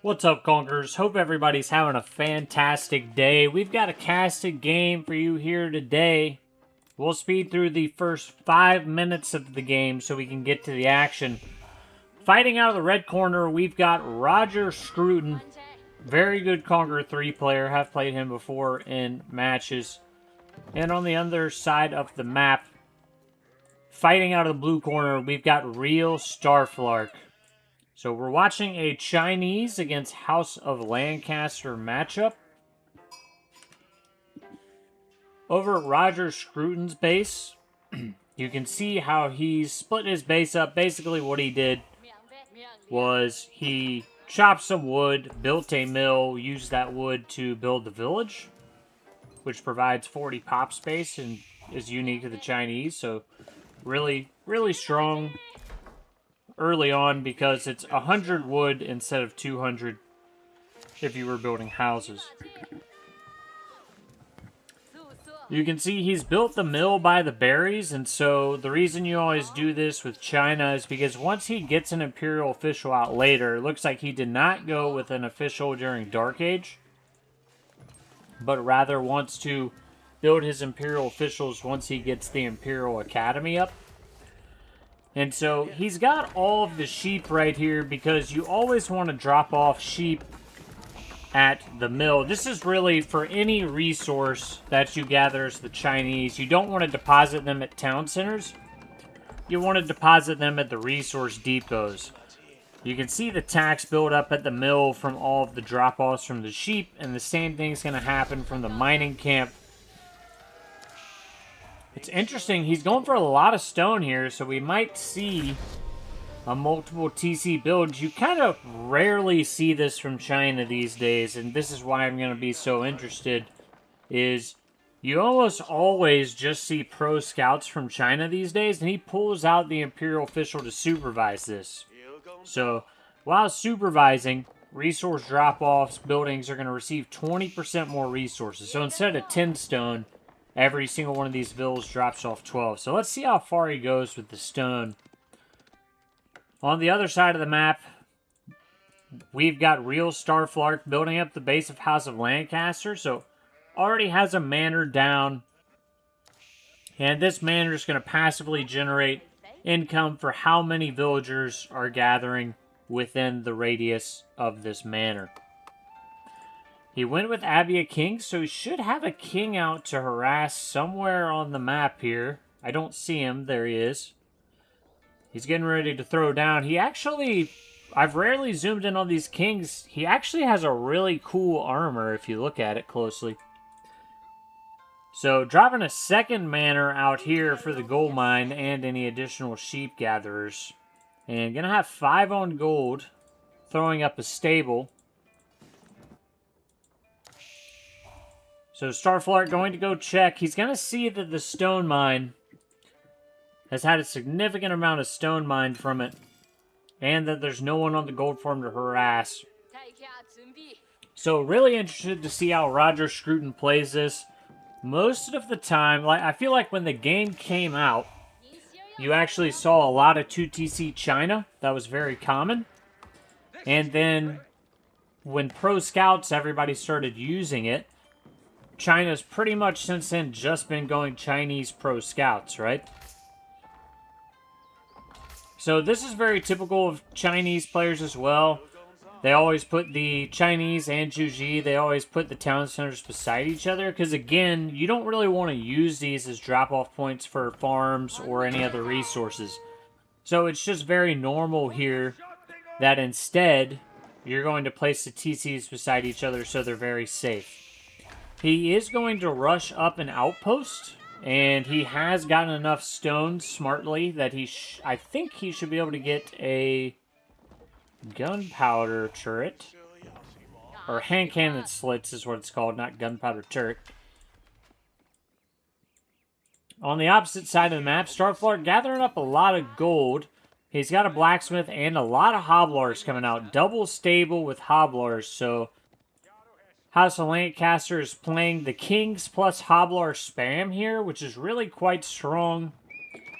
What's up, Conquerors? Hope everybody's having a fantastic day. We've got a casted game for you here today. We'll speed through the first 5 minutes of the game so we can get to the action. Fighting out of the red corner, we've got Roger Scruton. Very good Conqueror 3 player. Have played him before in matches. And on the other side of the map, fighting out of the blue corner, we've got real Starflark. So we're watching a Chinese against House of Lancaster matchup. Over at Roger Scruton's base, you can see how he's split his base up. Basically what he did was he chopped some wood, built a mill, used that wood to build the village, which provides 40 pop space and is unique to the Chinese. So really, really strong early on because it's 100 wood instead of 200 if you were building houses. You can see he's built the mill by the berries, and so the reason you always do this with China is because once he gets an imperial official out later, it looks like he did not go with an official during Dark Age, but rather wants to build his imperial officials once he gets the Imperial Academy up. And so he's got all of the sheep right here because you always want to drop off sheep at the mill. This is really for any resource that you gather as the Chinese. You don't want to deposit them at town centers. You want to deposit them at the resource depots. You can see the tax build up at the mill from all of the drop-offs from the sheep, and the same thing's going to happen from the mining camp. It's interesting, he's going for a lot of stone here, so we might see a multiple TC build. You kind of rarely see this from China these days, and this is why I'm going to be so interested, is you almost always just see pro scouts from China these days, and he pulls out the Imperial official to supervise this. So, while supervising, resource drop-offs, buildings are going to receive 20% more resources. So instead of 10 stone, every single one of these villas drops off 12. So let's see how far he goes with the stone. On the other side of the map, we've got real Starflark building up the base of House of Lancaster. So already has a manor down. And this manor is going to passively generate income for how many villagers are gathering within the radius of this manor. He went with Abbey King, so he should have a king out to harass somewhere on the map here. I don't see him. There he is. He's getting ready to throw down. He actually, I've rarely zoomed in on these kings. He actually has a really cool armor if you look at it closely. So dropping a second manor out here for the gold mine and any additional sheep gatherers. And gonna have 5 on gold. Throwing up a stable. So Starflark going to go check. He's going to see that the stone mine has had a significant amount of stone mined from it. And that there's no one on the gold farm to harass. So really interested to see how Roger Scruton plays this. Most of the time, I feel like when the game came out, you actually saw a lot of 2TC China. That was very common. And then when Pro Scouts, everybody started using it. China's pretty much since then just been going Chinese pro scouts, right? So this is very typical of Chinese players as well. They always put the Chinese and Juji, they always put the town centers beside each other. Because again, you don't really want to use these as drop-off points for farms or any other resources. So it's just very normal here that instead, you're going to place the TCs beside each other so they're very safe. He is going to rush up an outpost, and he has gotten enough stones smartly that I think he should be able to get a gunpowder turret. Or hand cannon slits is what it's called, not gunpowder turret. On the opposite side of the map, Starflark gathering up a lot of gold. He's got a blacksmith and a lot of hobblars coming out. Double stable with hobblars, so House of Lancaster is playing the Kings plus Hobblar spam here, which is really quite strong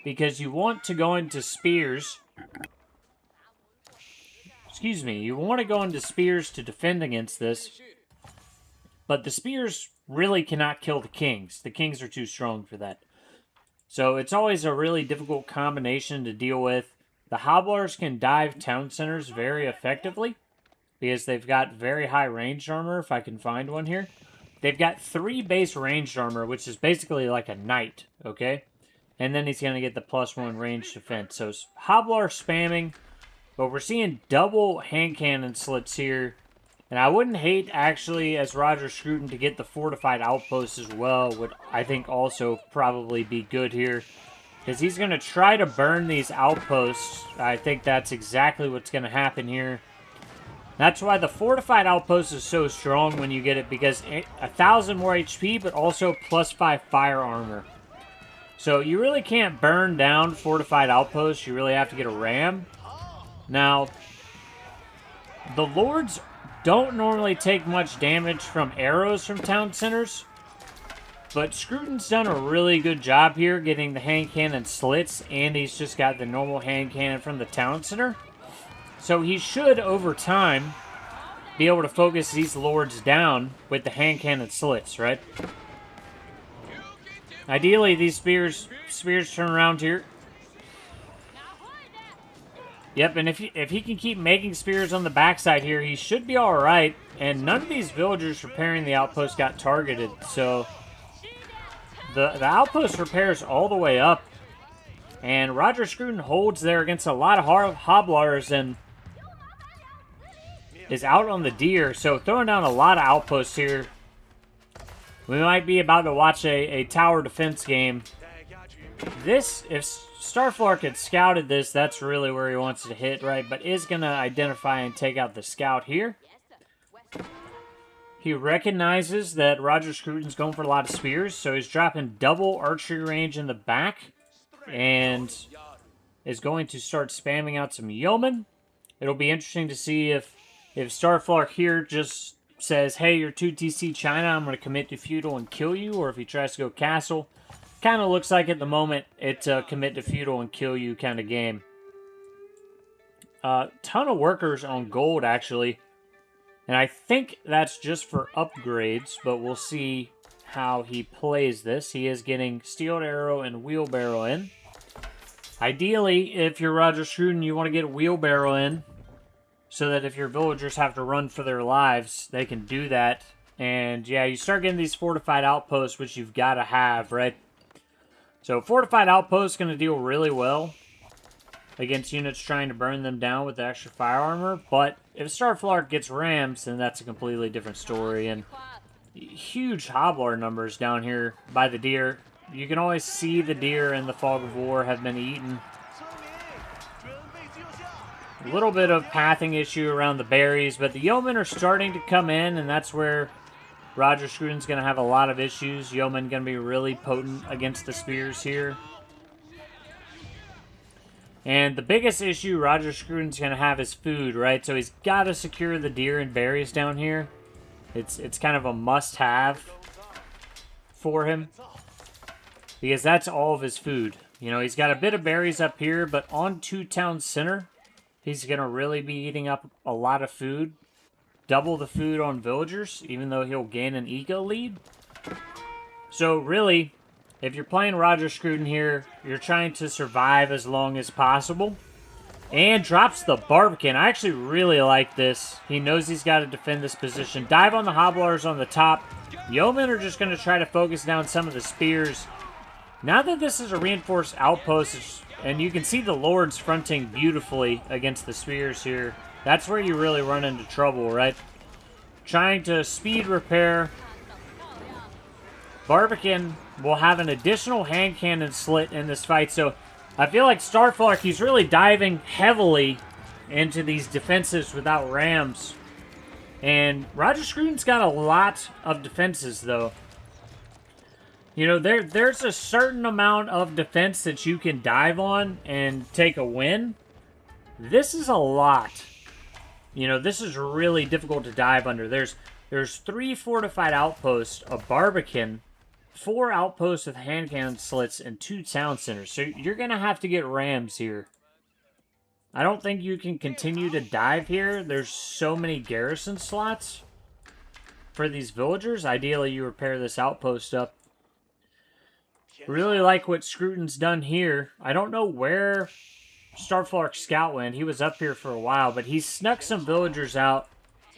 because you want to go into spears excuse me, you want to go into spears to defend against this, but the spears really cannot kill the kings. The kings are too strong for that. So it's always a really difficult combination to deal with. The hobblers can dive town centers very effectively because they've got very high ranged armor, if I can find one here. They've got 3 base ranged armor, which is basically like a knight, okay? And then he's going to get the +1 ranged defense. So hobbler spamming, but we're seeing double hand cannon slits here. And I wouldn't hate, actually, as Roger Scruton, to get the fortified outpost as well. Would, I think, also probably be good here. Because he's going to try to burn these outposts. I think that's exactly what's going to happen here. That's why the fortified outpost is so strong when you get it. Because 1,000 more HP, but also +5 fire armor. So you really can't burn down fortified outposts. You really have to get a ram. Now, the lords don't normally take much damage from arrows from town centers, but Scruton's done a really good job here getting the hand cannon slits, and he's just got the normal hand cannon from the town center. So he should, over time, be able to focus these lords down with the hand cannon slits, right? Ideally, these spears turn around here. Yep, and if he can keep making spears on the backside here, he should be alright. And none of these villagers repairing the outpost got targeted, so the outpost repairs all the way up. And Roger Scruton holds there against a lot of hobblers and is out on the deer, so throwing down a lot of outposts here. We might be about to watch a tower defense game. This, if Starflark had scouted this, that's really where he wants to hit, right? But is going to identify and take out the scout here. He recognizes that Roger Scruton's going for a lot of spears, so he's dropping double archery range in the back. And is going to start spamming out some yeomen. It'll be interesting to see if Starflark here just says, hey, you're 2 TC China, I'm going to commit to feudal and kill you, or if he tries to go castle. Kind of looks like at the moment it's a commit to feudal and kill you kind of game. Ton of workers on gold, actually. And I think that's just for upgrades, but we'll see how he plays this. He is getting steeled arrow and wheelbarrow in. Ideally, if you're Roger Scruton, you want to get wheelbarrow in so that if your villagers have to run for their lives, they can do that. And yeah, you start getting these fortified outposts, which you've got to have, right? So fortified outpost is going to deal really well against units trying to burn them down with the extra fire armor. But if Starflark gets rams, then that's a completely different story. And huge hobbler numbers down here by the deer. You can always see the deer in the fog of war have been eaten. A little bit of pathing issue around the berries, but the yeomen are starting to come in, and that's where Roger Scruton's going to have a lot of issues. Yeomen going to be really potent against the spears here. And the biggest issue Roger Scruton's going to have is food, right? So he's got to secure the deer and berries down here. It's kind of a must-have for him, because that's all of his food. You know, he's got a bit of berries up here, but on 2 town center, he's going to really be eating up a lot of food. Double the food on villagers, even though he'll gain an eco lead. So really, if you're playing Roger Scruton here, you're trying to survive as long as possible. And drops the Barbican. I actually really like this. He knows he's got to defend this position. Dive on the hobblers on the top. Yeomen are just going to try to focus down some of the spears. Now that this is a reinforced outpost, and you can see the lords fronting beautifully against the spears here, that's where you really run into trouble, right? Trying to speed repair. Barbican will have an additional hand cannon slit in this fight, so I feel like Starflark, he's really diving heavily into these defenses without rams. And Roger Scruton's got a lot of defenses, though. You know, there's a certain amount of defense that you can dive on and take a win. This is a lot. You know, this is really difficult to dive under. There's 3 fortified outposts, a Barbican, 4 outposts with hand cannon slits, and 2 town centers. So you're going to have to get rams here. I don't think you can continue to dive here. There's so many garrison slots for these villagers. Ideally, you repair this outpost up. Really like what Scruton's done here. I don't know where Starflark scout went. He was up here for a while, but he snuck some villagers out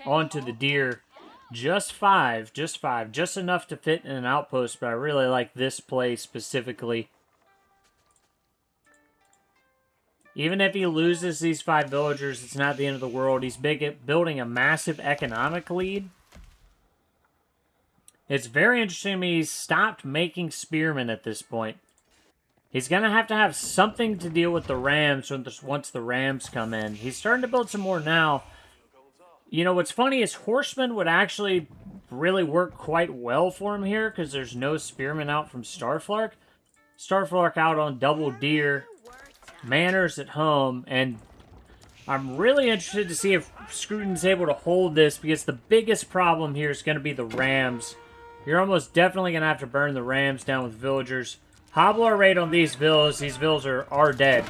onto the deer. Just five, just enough to fit in an outpost, but I really like this play specifically. Even if he loses these 5 villagers, it's not the end of the world. He's building a massive economic lead. It's very interesting to me he's stopped making spearmen at this point. He's going to have something to deal with the rams once the rams come in. He's starting to build some more now. You know, what's funny is horsemen would actually really work quite well for him here because there's no spearmen out from Starflark. Starflark out on double deer. Manners at home, and I'm really interested to see if Scruton's able to hold this because the biggest problem here is going to be the rams. You're almost definitely going to have to burn the rams down with villagers. Hobbler raid on these villas. These villas are dead.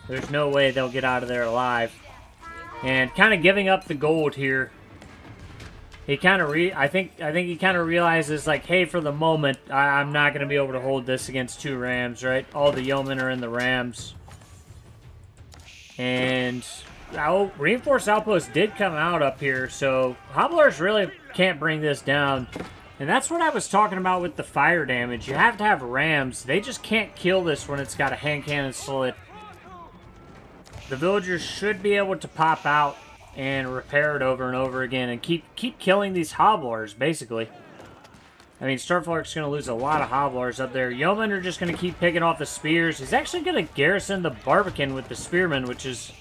There's no way they'll get out of there alive. And kind of giving up the gold here. He kind of I think he kind of realizes, like, hey, for the moment, I'm not going to be able to hold this against 2 rams, right? All the yeomen are in the rams. And reinforced outpost did come out up here, so Hobblers really can't bring this down. And that's what I was talking about with the fire damage. You have to have rams. They just can't kill this when it's got a hand cannon slit. The villagers should be able to pop out and repair it over and over again and keep killing these hobblers, basically. I mean, Starflark's going to lose a lot of hobblers up there. Yeomen are just going to keep picking off the spears. He's actually going to garrison the Barbican with the spearmen, which is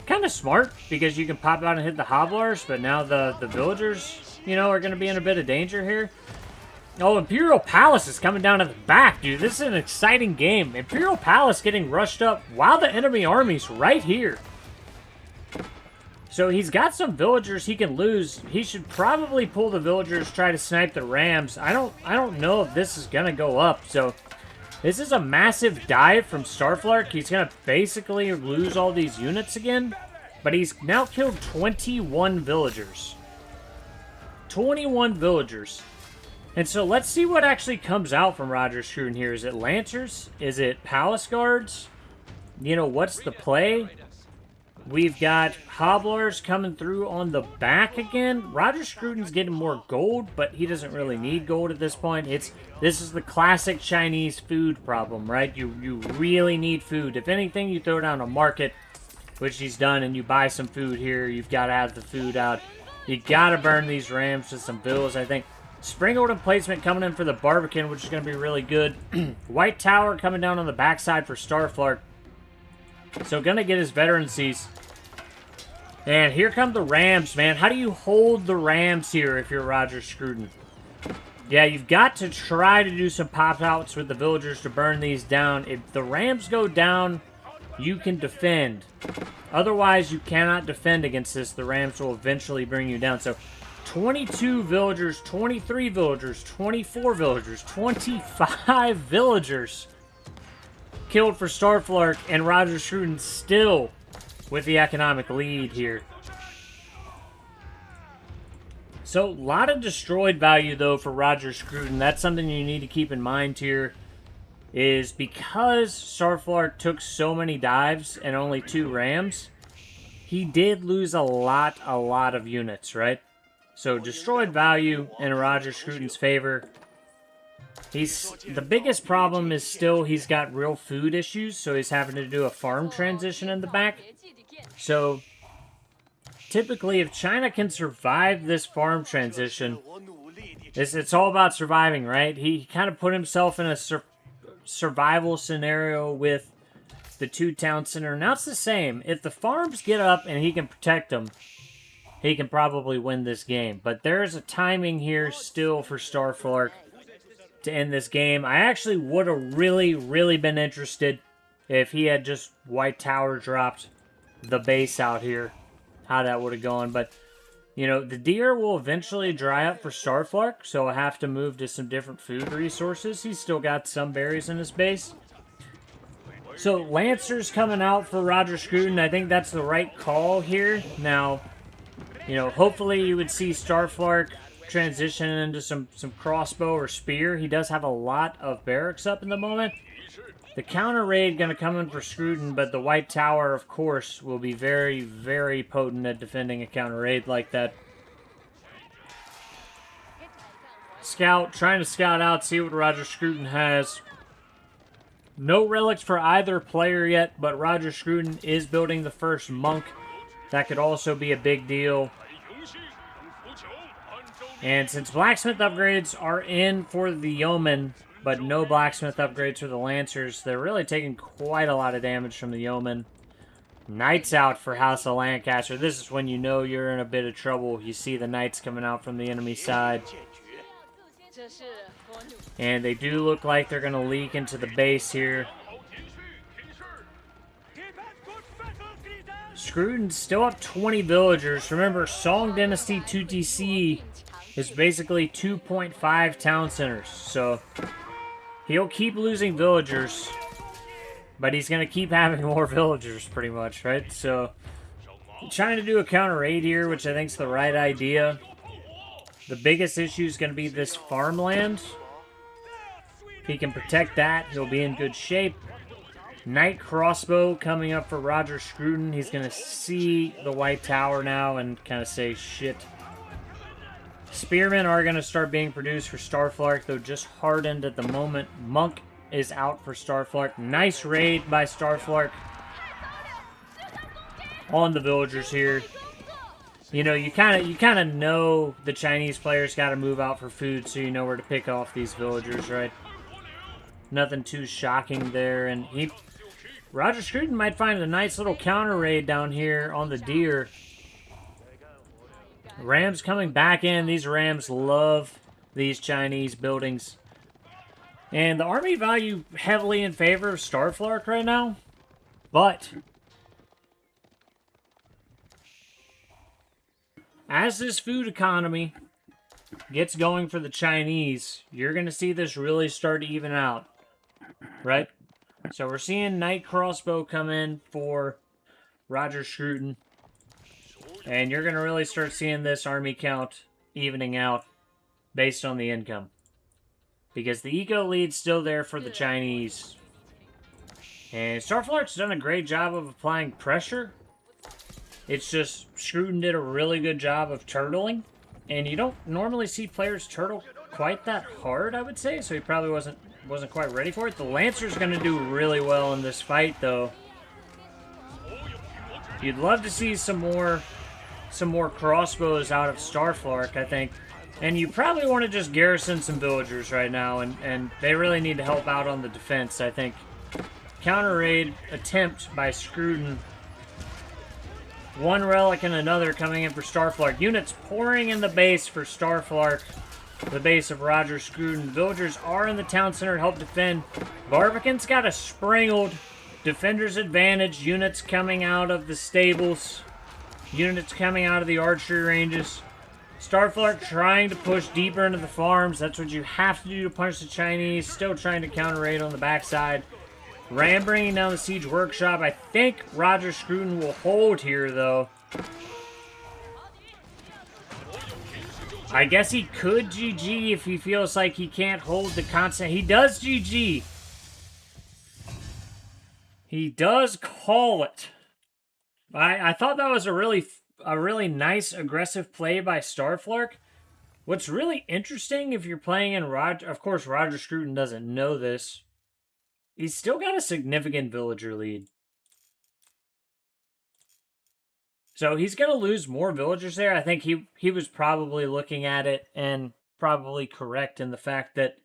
kind of smart because you can pop out and hit the hobblers, but now the villagers, you know, are going to be in a bit of danger here. Oh, Imperial Palace is coming down at the back, dude. This is an exciting game. Imperial Palace getting rushed up while the enemy army's right here. So he's got some villagers he can lose. He should probably pull the villagers, try to snipe the rams. I don't know if this is gonna go up. So this is a massive dive from Starflark. He's gonna basically lose all these units again. But he's now killed 21 villagers. 21 villagers. And so let's see what actually comes out from Roger Scruton here. Is it Lancers? Is it Palace Guards? You know, what's the play? We've got Hobblers coming through on the back again. Roger Scruton's getting more gold, but he doesn't really need gold at this point. This is the classic Chinese food problem, right? You really need food. If anything, you throw down a market, which he's done, and you buy some food here. You've got to have the food out. You got to burn these rams to some bills, I think. Springald emplacement coming in for the Barbican, which is going to be really good. White Tower coming down on the backside for Starflark. So gonna get his veterancies. And here come the rams, man. How do you hold the rams here if you're Roger Scruton? Yeah, you've got to try to do some pop-outs with the villagers to burn these down. If the rams go down, you can defend. Otherwise, you cannot defend against this. The rams will eventually bring you down. So 22 villagers, 23 villagers, 24 villagers, 25 villagers killed for Starflark, and Roger Scruton still with the economic lead here. So, a lot of destroyed value, though, for Roger Scruton. That's something you need to keep in mind here, is because Starflark took so many dives and only 2 rams, he did lose a lot of units, right? So, destroyed value in Roger Scruton's favor. The biggest problem is still he's got real food issues, so he's having to do a farm transition in the back. So, typically, if China can survive this farm transition, it's all about surviving, right? He kind of put himself in a survival scenario with the 2 town center. Now it's the same. If the farms get up and he can protect them, he can probably win this game. But there's a timing here still for Starflark to end this game. I actually would have really been interested if he had just White Tower dropped the base out here, how that would have gone. But, you know, the deer will eventually dry up for Starflark, so I'll have to move to some different food resources. He's still got some berries in his base. So Lancers coming out for Roger Scruton. I think that's the right call here. Now, you know, hopefully you would see Starflark transition into some crossbow or spear. He does have a lot of barracks up in the moment. The counter raid going to come in for Scruton, but the White Tower, of course, will be very, very potent at defending a counter raid like that. Scout, trying to scout out, see what Roger Scruton has. No relics for either player yet, but Roger Scruton is building the first monk. That could also be a big deal. And since blacksmith upgrades are in for the yeomen, but no blacksmith upgrades for the lancers, they're really taking quite a lot of damage from the yeomen. Knights out for House of Lancaster. This is when you know you're in a bit of trouble. You see the knights coming out from the enemy side. And they do look like they're going to leak into the base here. Scruton's still up 20 villagers. Remember, Song Dynasty 2TC is basically 2.5 town centers. So he'll keep losing villagers, but he's going to keep having more villagers pretty much, right? So trying to do a counter raid here, which I think is the right idea. The biggest issue is going to be this farmland. If he can protect that, he'll be in good shape. Knight crossbow coming up for Roger Scruton. He's going to see the White Tower now and kind of say, shit. Spearmen are going to start being produced for Starflark, though just hardened at the moment. Monk is out for Starflark. Nice raid by Starflark on the villagers here. You know, you kind of know the Chinese players got to move out for food, so you know where to pick off these villagers, right? Nothing too shocking there, and Roger Scruton might find a nice little counter raid down here on the deer. Rams coming back in. These Rams love these Chinese buildings. And the army value heavily in favor of Starflark right now. But as this food economy gets going for the Chinese, you're going to see this really start to even out. Right? So we're seeing Knight Crossbow come in for Roger Scruton. And you're going to really start seeing this army count evening out based on the income. Because the eco lead's still there for the Chinese. And Starflark's done a great job of applying pressure. It's just Scruton did a really good job of turtling. And you don't normally see players turtle quite that hard, I would say. So he probably wasn't quite ready for it. The Lancer's going to do really well in this fight, though. You'd love to see some more crossbows out of Starflark, I think. And you probably want to just garrison some villagers right now, and they really need to help out on the defense, I think. Counter raid attempt by Scruton. One relic and another coming in for Starflark. Units pouring in the base for Starflark. The base of Roger Scruton. Villagers are in the town center to help defend. Barbican's got a sprinkled defender's advantage. Units coming out of the stables. Units coming out of the archery ranges. Starflark trying to push deeper into the farms. That's what you have to do to punch the Chinese. Still trying to counter raid on the backside. Ram bringing down the siege workshop. I think Roger Scruton will hold here, though. I guess he could GG if he feels like he can't hold the constant. He does GG. He does call it. I thought that was a really nice aggressive play by Starflark. What's really interesting if you're playing in Roger, of course Roger Scruton doesn't know this. He's still got a significant villager lead. So he's going to lose more villagers there. I think he was probably looking at it and probably correct in the fact that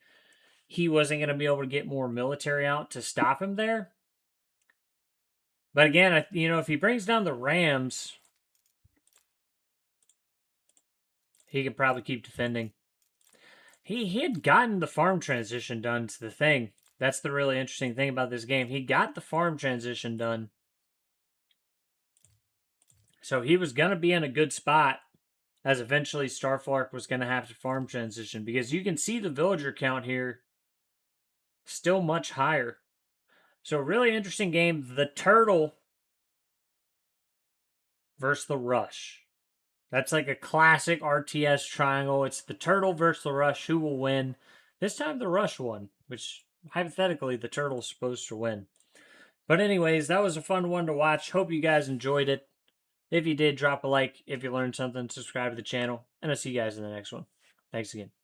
he wasn't going to be able to get more military out to stop him there. But again, you know, if he brings down the Rams, he could probably keep defending. He had gotten the farm transition done to the thing. That's the really interesting thing about this game. He got the farm transition done. So he was going to be in a good spot as eventually Starflark was going to have to farm transition. Because you can see the villager count here still much higher. So, really interesting game. The turtle versus the rush. That's like a classic RTS triangle. It's the turtle versus the rush. Who will win? This time the rush won, which hypothetically the turtle's supposed to win. But anyways, that was a fun one to watch. Hope you guys enjoyed it. If you did, drop a like. If you learned something, subscribe to the channel. And I'll see you guys in the next one. Thanks again.